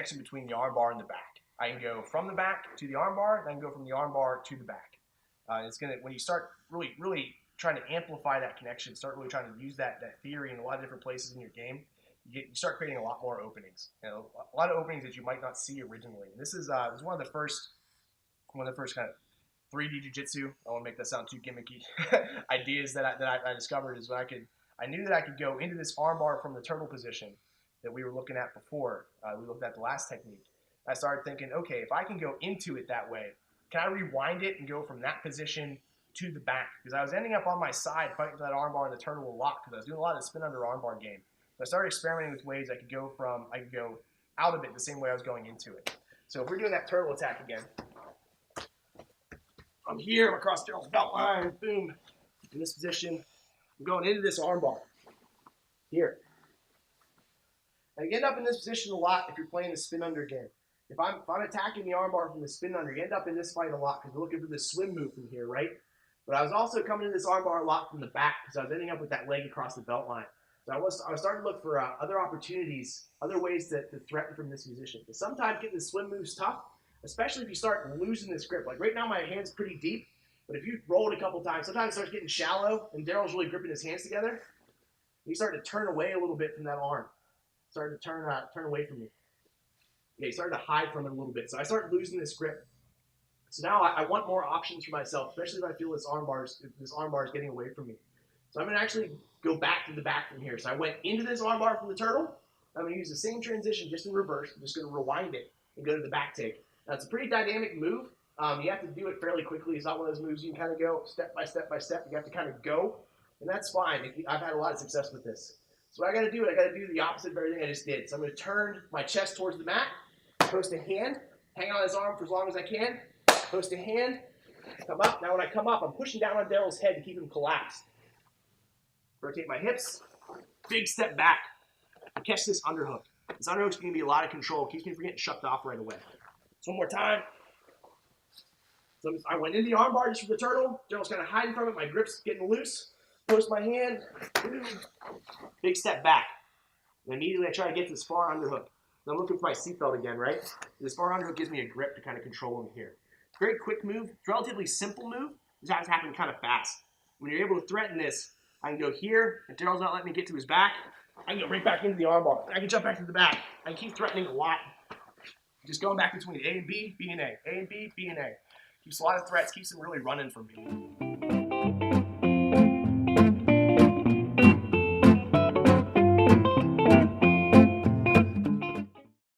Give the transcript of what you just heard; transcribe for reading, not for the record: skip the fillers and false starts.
connection between the armbar and the back. I can go from the back to the armbar, then I can go from the armbar to the back. When you start really trying to amplify that connection, start really trying to use that theory in a lot of different places in your game, you start creating a lot more openings. You know, a lot of openings that you might not see originally. And this is one of the first kind of 3D jiu-jitsu. I want to make that sound too gimmicky. Ideas that I discovered is when I knew that I could go into this armbar from the turtle position that we were looking at before. We looked at the last technique. I started thinking, okay, if I can go into it that way, can I rewind it and go from that position to the back? Because I was ending up on my side fighting for that armbar and the turtle a lot because I was doing a lot of spin under armbar game. So I started experimenting with ways I could go out of it the same way I was going into it. So if we're doing that turtle attack again, I'm here, I'm across Daryl's belt line, boom, in this position. I'm going into this armbar, here. And you end up in this position a lot if you're playing the spin under game. If I'm attacking the armbar from the spin under, you end up in this fight a lot because we're looking for this swim move from here, right? But I was also coming to this armbar a lot from the back because I was ending up with that leg across the belt line. So I was starting to look for other opportunities, other ways to threaten from this position. Because sometimes getting the swim moves tough, especially if you start losing this grip. Like right now my hand's pretty deep, but if you roll it a couple times, sometimes it starts getting shallow and Daryl's really gripping his hands together. He started to turn away a little bit from that arm. Started to turn away from me. Yeah, he started to hide from it a little bit. So I started losing this grip. So now I want more options for myself, especially if I feel this armbar is getting away from me. So I'm going to actually go back to the back from here. So I went into this armbar from the turtle. I'm going to use the same transition just in reverse. I'm just going to rewind it and go to the back take. Now it's a pretty dynamic move. You have to do it fairly quickly. It's not one of those moves you can kind of go step by step by step. You have to kind of go, and that's fine. I've had a lot of success with this. So what I got to do the opposite of everything I just did. So I'm going to turn my chest towards the mat, post a hand, hang on his arm for as long as I can, post a hand, come up. Now when I come up, I'm pushing down on Daryl's head to keep him collapsed. Rotate my hips, big step back. I catch this underhook. This underhook's going to be a lot of control. It keeps me from getting shucked off right away. So one more time. So I went into the armbar just for the turtle. Daryl's kind of hiding from it. My grip's getting loose. Post my hand. Big step back. And immediately I try to get to this far underhook. So I'm looking for my seatbelt again, right? This far underhook gives me a grip to kind of control him here. Very quick move. Relatively simple move. This has to happen kind of fast. When you're able to threaten this, I can go here. If Daryl's not letting me get to his back, I can go right back into the armbar. I can jump back to the back. I can keep threatening a lot. Just going back between A and B, B and A. A and B, B and A. Keeps a lot of threats, keeps them really running from me.